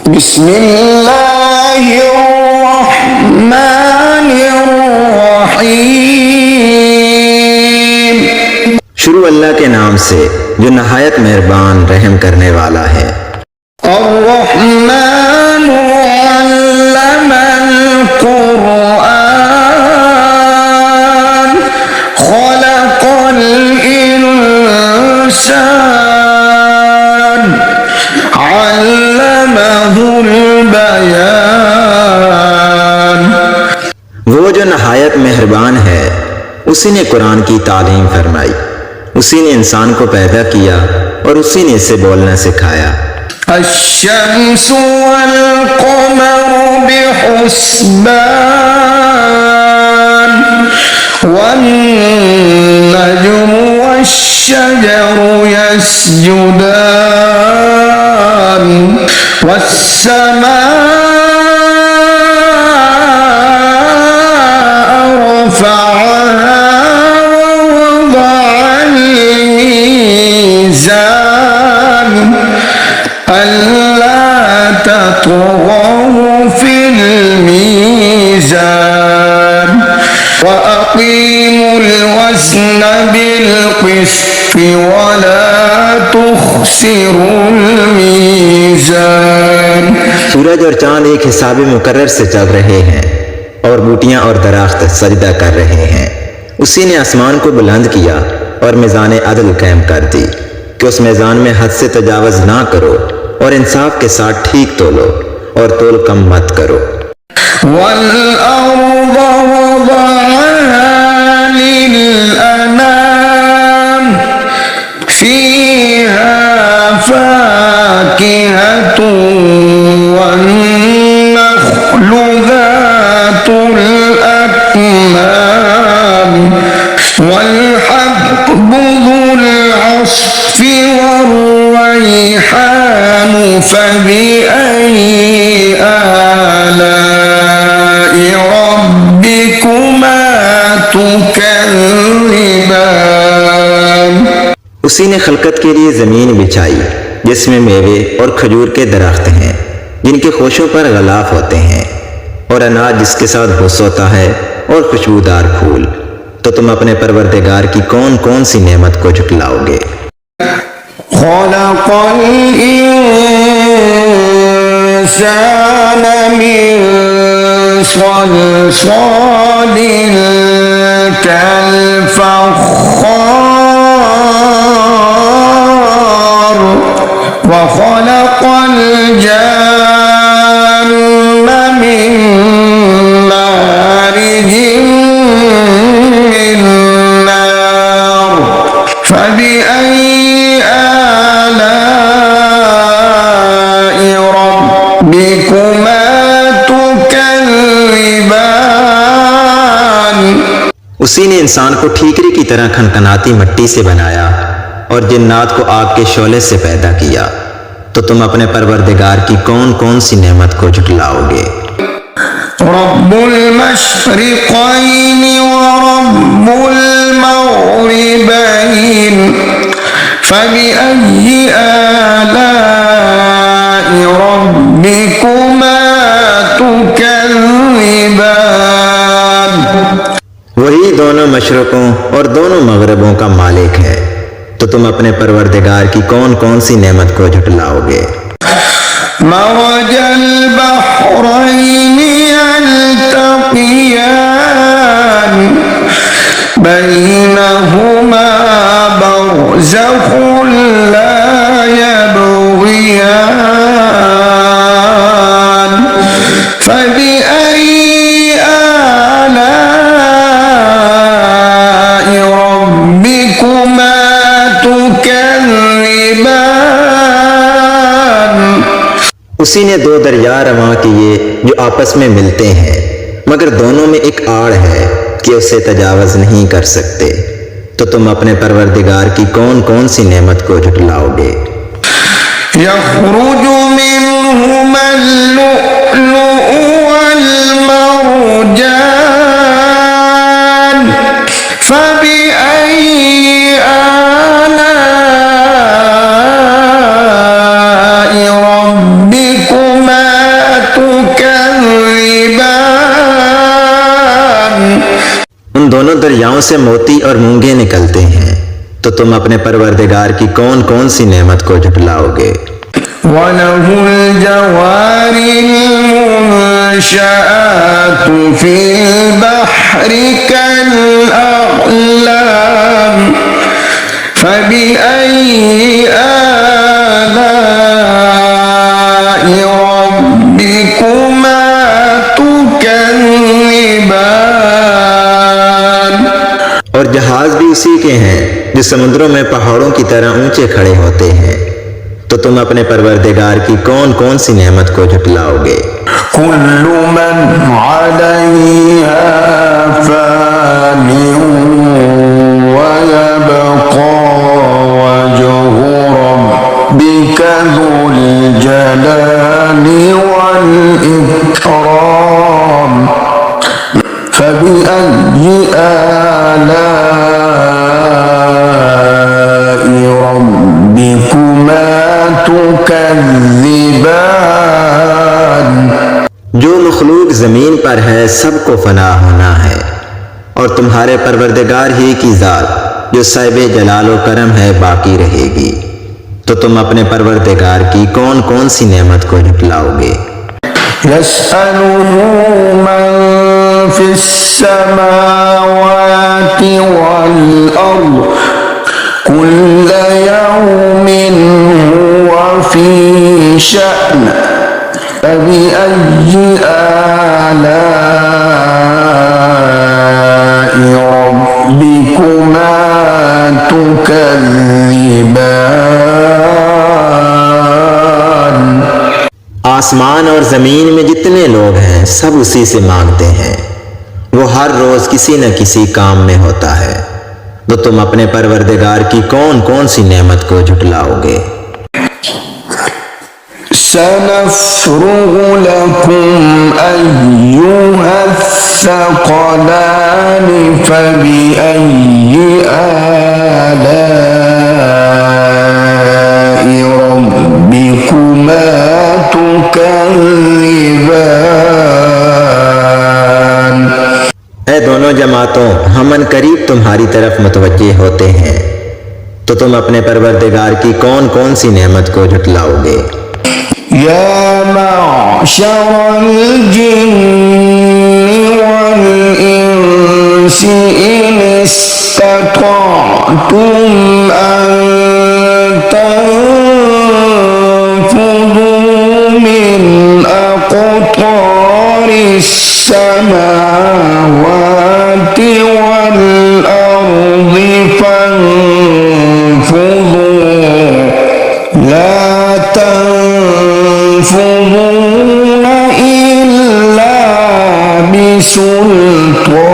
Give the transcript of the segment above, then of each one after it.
बिस्मिल्लाहिर्रहमानिर्रहीम। शुरू अल्लाह के नाम से जो नहायत मेहरबान रहम करने वाला है। अर्रहमानु अल्लमल कुरआन खलक़ल इंसान अल्लमहुल बयान। वो जो नहायत मेहरबान है, उसी ने कुरान की तालीम फरमाई, उसी ने इंसान को पैदा किया और उसी ने इसे बोलना सिखाया। अश्शम्सु वल क़मरु बिहुस्बान वन्नजुमु वश्शजरु यस्जुदान वस्समाअ रफ़अहा ववضعल मीज़ान अल्ला तत्गौ फिल मीज़ान वअक़ीमुल वज़्न बिल क़िस्ति वला तुख़्सिरुल मीज़ान। सूरज और चांद एक हिसाब मुकर्रर से चल रहे हैं और बूटियां और दरख्त सजदा कर रहे हैं। उसी ने आसमान को बुलंद किया और मीज़ान अदल कायम कर दी कि उस मीज़ान में हद से तजावज़ ना करो और इंसाफ के साथ ठीक तोलो और तोल कम मत करो। वल अर्ज़ वज़अहा लिल अनाम फ़ीहा फ़ाकिहतुन वन्नख़्लु ज़ातुल अक्माम वल्हब्बु ज़ुल अस्फ़ि वर्रैहान फ़बिअय्यि आलाइ रब्बिकुमा तुकज़्ज़िबान। उसी ने खलकत के लिए जमीन बिछाई जिसमें मेवे और खजूर के दरख्त हैं जिनके खोशों पर गलाफ होते हैं, और अनाज जिसके साथ भुस होता है और खुशबूदार फूल। तो तुम अपने परवरदिगार की कौन कौन सी नेमत को झुटलाओगे। खलक़ल इंसान मिन सलसालिन कल-फ़ख़्ख़ार व खलक़ल जन्न मिन मारिजिन मिन नार फ़बिअय्यि आलाइ रब्बिकुमा तुकज़्ज़िबान। उसी ने इंसान को ठीकरी की तरह खनखनाती मिट्टी से बनाया और जिन्नात को आग के शोले से पैदा किया। तो तुम अपने परवरदिगार की कौन कौन सी नेमत को झुटलाओगे। रब्बुल मशरिक़ैनि व रब्बुल मग़रिबैन फ़बिअय्यि आलाइ रब्बिकुमा तुकज़्ज़िबान। वही दोनों मशरकों और दोनों मगरबों का मालिक है। तो तुम अपने परवरदिगार की कौन कौन सी नेमत को झुटलाओगे। मरजल बहरैनि यल्तक़ियान बैनहुमा बरज़ख़ुन ला यबग़ियान फ़बिअय्यि आलाइ रब्बिकुमा तुकज़्ज़िबान। उसी ने दो दरिया रवां किए जो आपस में मिलते हैं, मगर दोनों में एक आड़ है कि उसे तजावज़ नहीं कर सकते। तो तुम अपने परवरदिगार की कौन कौन सी नेमत को झुटलाओगे। यख़्रुजु मिन्हुमल लुअ्लुअु वल मरजान फ़बिअय्यि आलाइ रब्बिकुमा उन दोनों दरियाओं से मोती और मूंगे निकलते हैं, तो तुम अपने परवरदिगार की कौन कौन सी नेमत को झुटलाओगे। وله الجوار المنشآت في البحر كالأعلام فبأي آلاء ربكما تكذبان। और जहाज भी उसी के हैं जो समुद्रों में पहाड़ों की तरह ऊंचे खड़े होते हैं, तो तुम अपने परवरदिगार की कौन कौन सी नेमत को झुटलाओगे। कुल्लु मन अलैहा फान व यबका वजहु रब्बिका ज़ुल जलाली वल इकराम फबिअय्यि आलाइ रब्बिकुमा तुकज़्ज़िबान। जो मखलूक जमीन पर है सबको फना होना है, और तुम्हारे परवरदिगार ही की जात जो साहिब जलाल व करम है बाकी रहेगी, तो तुम अपने परवरदिगार की कौन कौन सी नेमत को झुटलाओगे। यस्अलुहु मन फिस्समावाति वल अर्द कुल्ल यौमिन हुवा फी शअन फबिअय्यि आलाइ रब्बिकुमा तुकज़्ज़िबान। आसमान और जमीन में जितने लोग हैं सब उसी से मांगते हैं, वो हर रोज किसी न किसी काम में होता है, तो तुम अपने परवरदिगार की कौन कौन सी नेमत को झुटलाओगे। सनफ़्रुगु लकुम अय्युहस्सक़लानि फबिअय्यि आलाइ रब्बिकुमा तुकज़्ज़िबान। ऐ दोनों जमातों, हम करीब तुम्हारी तरफ मुतवज्जे होते हैं, तो तुम अपने परवरदिगार की कौन कौन सी नेमत को झुटलाओगे। या मअशरल जिन्नि वल इंसि इन इस्तताअतुम अन तनफुज़ू मिन अक़तारिस समावाति वल अर्दि फन्फुज़ू ला तन्फुज़ून इल्ला बिसुल्तान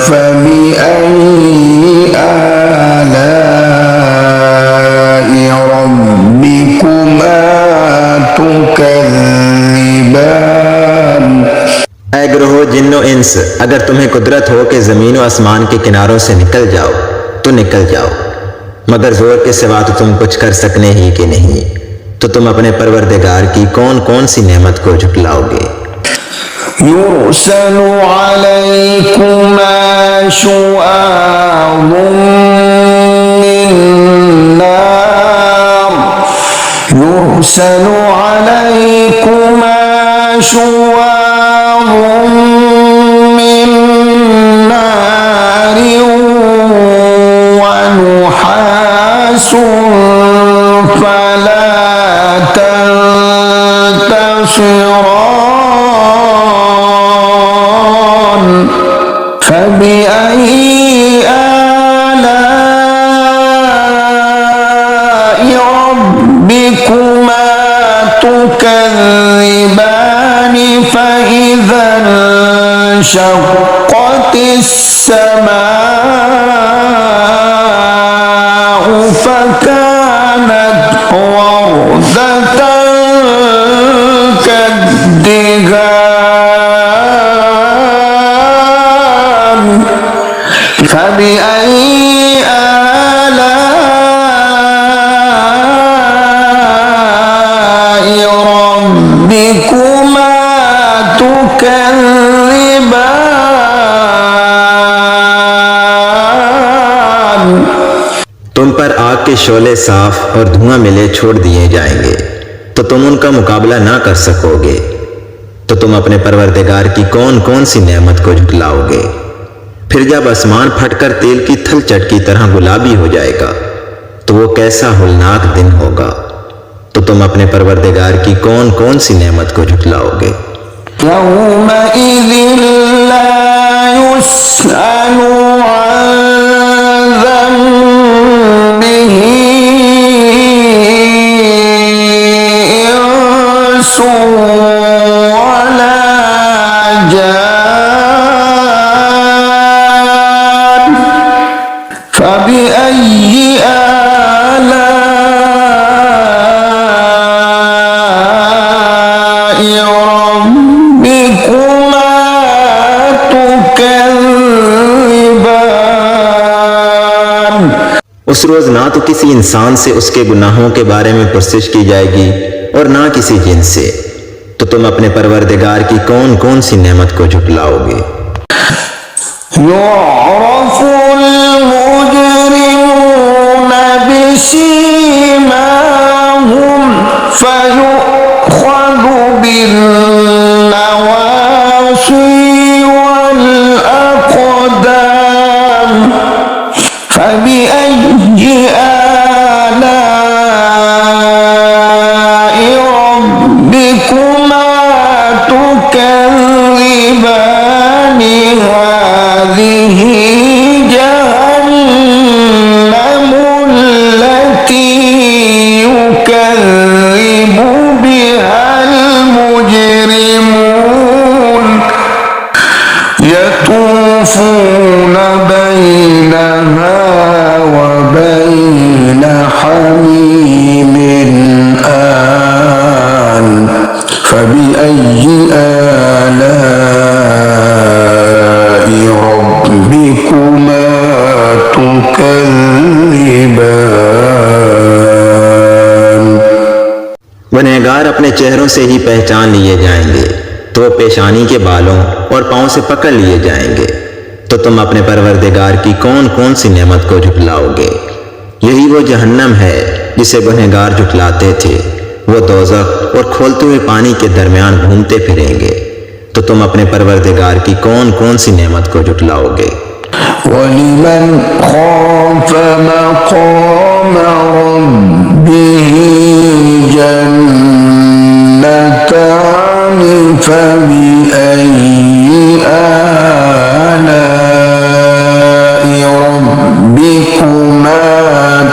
फबिअय्यि आलाइ रब्बिकुमा तुकज़्ज़िबान। ऐ ग्रोह जिन्नो इंस, अगर तुम्हें कुदरत हो कि जमीन व आसमान के किनारों से निकल जाओ तो निकल जाओ, मगर जोर के सिवा तो तुम कुछ कर सकने ही कि नहीं, तो तुम अपने परवरदिगार की कौन कौन सी नेमत को झुटलाओगे। युरसलु अलैकुमा शुआबुम मिन नार युरसलु अलैकुमा शुआबुम मिन नार व नुहासुन फला तंतशिरान फबिअय्यि आलाइ रब्बिकुमा तुकज़्ज़िबान फइज़ा इंशक़्क़तिस समाउ फकानत वरदतन कद्दिहान फबिअय्यि आलाइ रब्बिकुमा तुकज़्ज़िबान। के शोले साफ और धुआं मिले छोड़ दिए जाएंगे तो तुम उनका मुकाबला ना कर सकोगे। तो तुम अपने परवरदिगार की कौन कौन सी नेमत को झुटलाओगे। फिर जब आसमान फटकर तेल की थलचट की तरह गुलाबी हो जाएगा तो वो कैसा होलनाक दिन होगा। तो तुम अपने परवरदिगार की कौन कौन सी नेमत को झुटलाओगे। यौमइज़िन ला युस्अलु अन ज़ंबिही इंसुन वला जान फबिअय्यि आलाइ रब्बिकुमा तुकज़्ज़िबान। उस रोज ना तो किसी इंसान से उसके गुनाहों के बारे में पुरसिश की जाएगी और ना किसी जिन से। तो तुम अपने परवरदिगार की कौन कौन सी नेमत को झुटलाओगे। युअरफुल मुजरिमून बिसीमाहुम फयुख़ज़ु बिन्नवासी वल अक़दाम फबिअय्यि आलाइ रब्बिकुमा तुकज़्ज़िबान। हाज़िहि जहन्नमु अल्लती युकज़्ज़िबु बिहल मुजरिमून यतूफ़ून बैनहा व बैन हमीमिन आन फबिअय्यि आलाइ रब्बिकुमा तुकज़्ज़िबान। गुनहगार अपने चेहरों से ही पहचान लिए जाएंगे तो वो पेशानी के बालों और पांव से पकड़ लिए जाएंगे। तो तुम अपने परवरदिगार की कौन कौन सी नेमत को झुटलाओगे। यही वो जहन्नम है जिसे गुनहगार झुटलाते थे। वो दोज़ख और खोलते हुए पानी के दरमियान घूमते फिरेंगे। तो तुम अपने परवरदिगार की कौन कौन सी नेमत को झुटलाओगे। वलिमन खाफ मक़ाम रब्बिही जन्नतान फबिअय्यि आलाइ रब्बिकुमा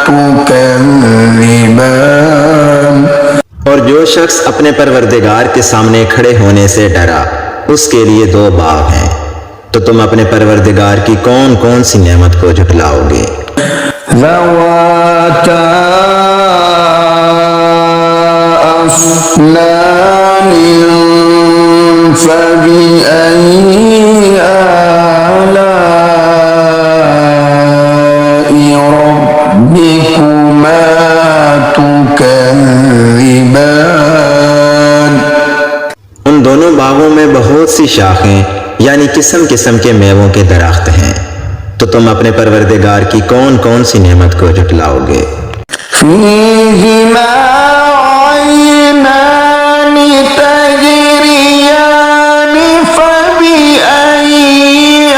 तुकज़्ज़िबान। और जो शख्स अपने परवरदिगार के सामने खड़े होने से डरा उसके लिए दो बाग हैं। तो तुम अपने परवरदिगार की कौन कौन सी नेमत को झुटलाओगे। ज़वाता अफ़नान फबिअय्यि आलाइ रब्बिकुमा तुकज़्ज़िबान। उन दोनों बागों में बहुत सी शाखें यानी किस्म किस्म के मेवों के दरख्त हैं। तो तुम अपने परवरदिगार की कौन कौन सी नेमत को झुटलाओगे। फ़ीहिमा ऐनान तजरियान फबिअय्यि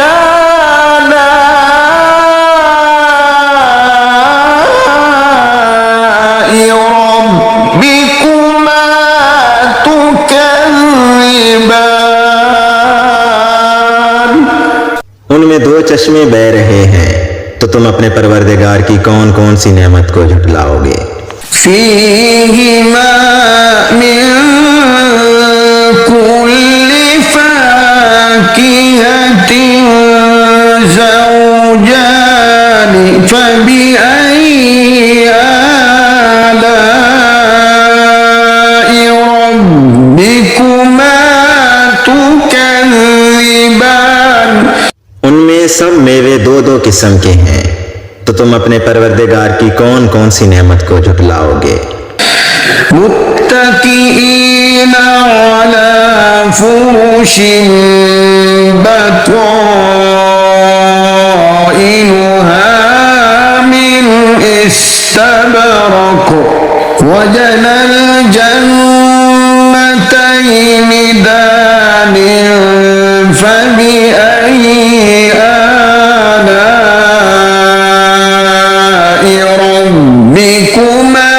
आलाइ रब्बिकुमा तुकज़्ज़िबान। उनमें दो चश्मे बह रहे हैं। तो तुम अपने परवरदिगार की कौन कौन सी नेमत को झुटलाओगे। फ़ीहिमा मिन कुल्लि फ़ाकिहतिन ज़ौजान फबिअय्यि आलाइ रब्बिकुमा तुकज़्ज़िबान। उनमें सब मेवे दो दो किस्म के हैं। तो तुम अपने परवरदिगार की कौन कौन सी नेमत को झुटलाओगे। मुत्तकीईन अला फुरुशिन बताइनुहा मिन استبرق وجنى الجنتين دان فبأي آلاء ربكما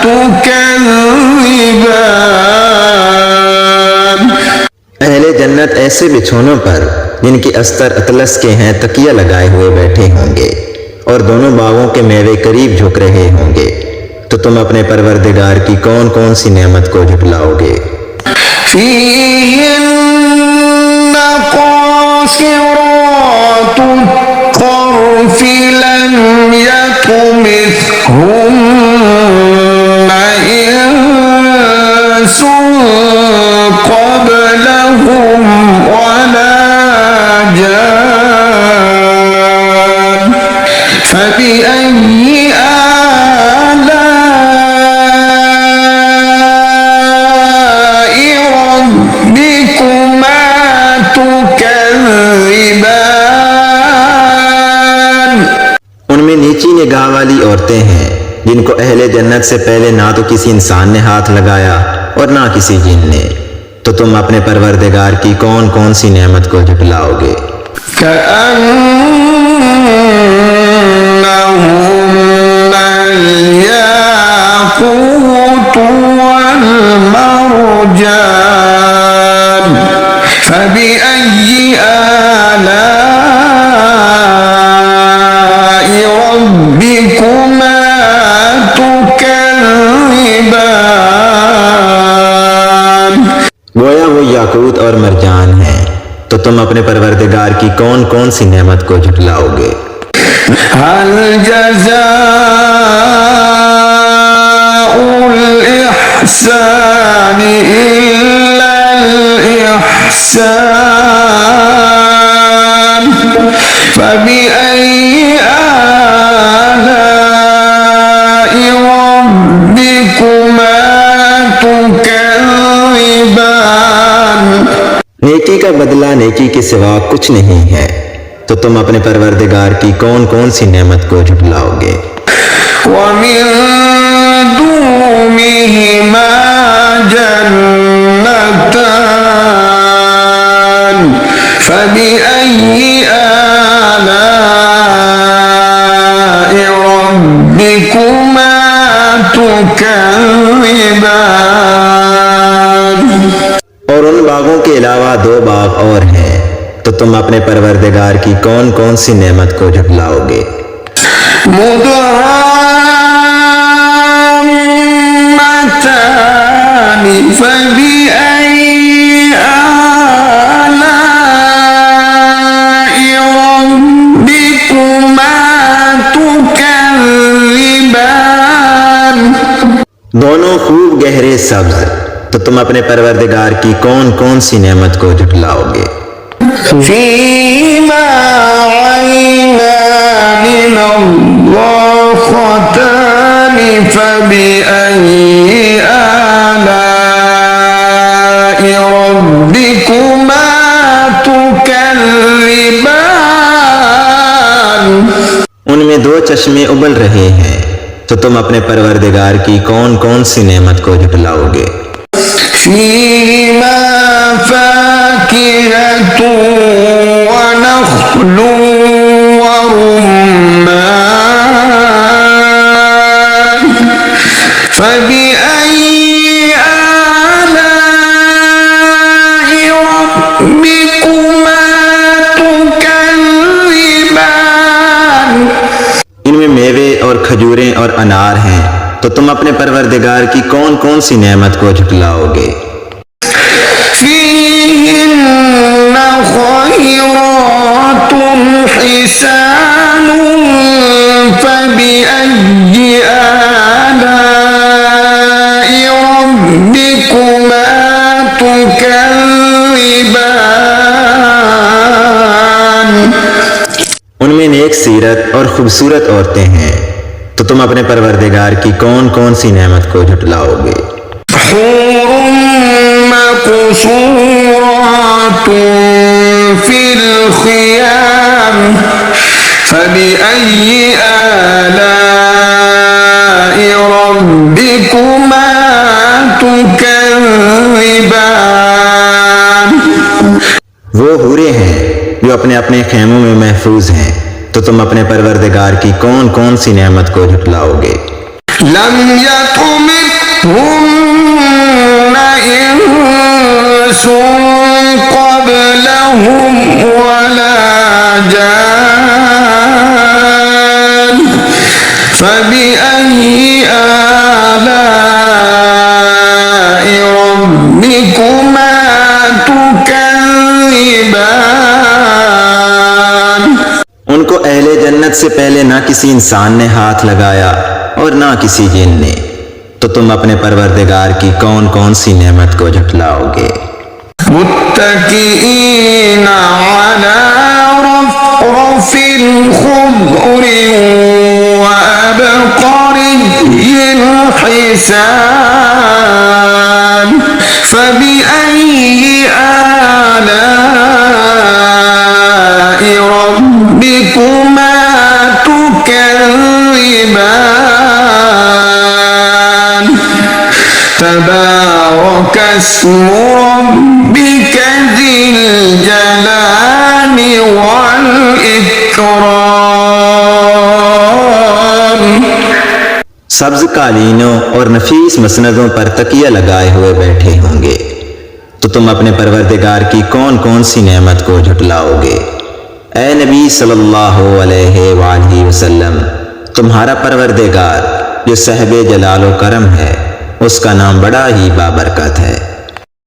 تكذبان। अहले जन्नत ऐसे बिछौनों पर जिनके अस्तर अतलस के हैं तकिया लगाए हुए बैठे होंगे और दोनों बागों के मेवे करीब झुक रहे होंगे। तो तुम अपने परवरदिगार की कौन कौन सी नेमत को झुटलाओगे? فيهن قاصرات الطرف لم يطمثهن إنس قبلهم ولا جان فبأي آلاء ربكما تكذبان। उनमें नीची निगाह वाली औरतें हैं जिनको अहले जन्नत से पहले ना तो किसी इंसान ने हाथ लगाया और ना किसी जिन ने। तो तुम अपने परवरदिगार की कौन कौन सी नेमत को झुटलाओगे? كأنهن الياقوت والمرجان فبأي آلاء ربكما تكذبان। गोया वो याकूत और मरजान हैं। तो तुम अपने परवरदिगार की कौन कौन सी नेमत को झुटलाओगे? هل جزاء الإحسان إلا الإحسان فبأي آلاء ربكما تكذبان। नेकी का बदला नेकी के सिवा कुछ नहीं है। तो तुम अपने परवरदिगार की कौन कौन सी नेमत को झुटलाओगे? ومن دونهما جنتان فبأي آلاء ربكما تكذبان। और उन बागों के अलावा दो बाग और हैं। तो तुम अपने परवरदिगार की कौन कौन सी नेमत को झुटलाओगे? مدهامتان فبأي آلاء ربكما تكذبان। दोनों खूब गहरे सब्ज। तो तुम अपने परवरदिगार की कौन कौन सी नेमत को झुटलाओगे? فيهما عينان نضاختان فبأي آلاء ربكما تكذبان। उनमें दो चश्मे उबल रहे हैं। तो तुम अपने परवरदिगार की कौन कौन सी नेमत को झुटलाओगे? فيهما فاكهة ونخل ورمان فبأي آلاء ربكما تكذبان। इनमें मेवे और खजूरें और अनार हैं। तो तुम अपने परवरदिगार की कौन कौन सी नेमत को झुटलाओगे? فيهن خيرات حسان فبأي آلاء ربكما تكذبان। उनमें नेक सीरत और खूबसूरत औरतें हैं। तो तुम अपने परवरदिगार की कौन कौन सी नेमत को झुटलाओगे? مقصورات في الخيام فبأي آلاء ربكما تكذبان वो हूरे हैं जो अपने अपने खेमों में महफूज हैं, तो तुम अपने परवरदिगार की कौन कौन सी नेमत को झुटलाओगे। لم يطمثهن إنس قبلهم ولا جان فبأي آلاء ربكما تكذبان उनको अहले जन्नत से पहले ना किसी इंसान ने हाथ लगाया और ना किसी जिन ने, तो तुम अपने परवरदिगार की कौन कौन सी नेमत को झुटलाओगे। मुत्तकीईन अला रफ़रफ़ ख़ुद्र व अबक़रिय्यिन हिसान फ़बिअय्यि आलाइ रब्बिकुमा तुकज़्ज़िबान तबारक अस्मु रब्बिक ज़िल जलाली वल इकराम। सब्ज कालीनों और नफीस मसनदों पर तकिया लगाए हुए बैठे होंगे, तो तुम अपने परवरदिगार की कौन कौन सी नेमत को झुटलाओगे। ए नबी सल्लल्लाहु अलैहि वसल्लम, तुम्हारा परवरदिगार जो साहिब जलाल व करम है, उसका नाम बड़ा ही बाबरकत है।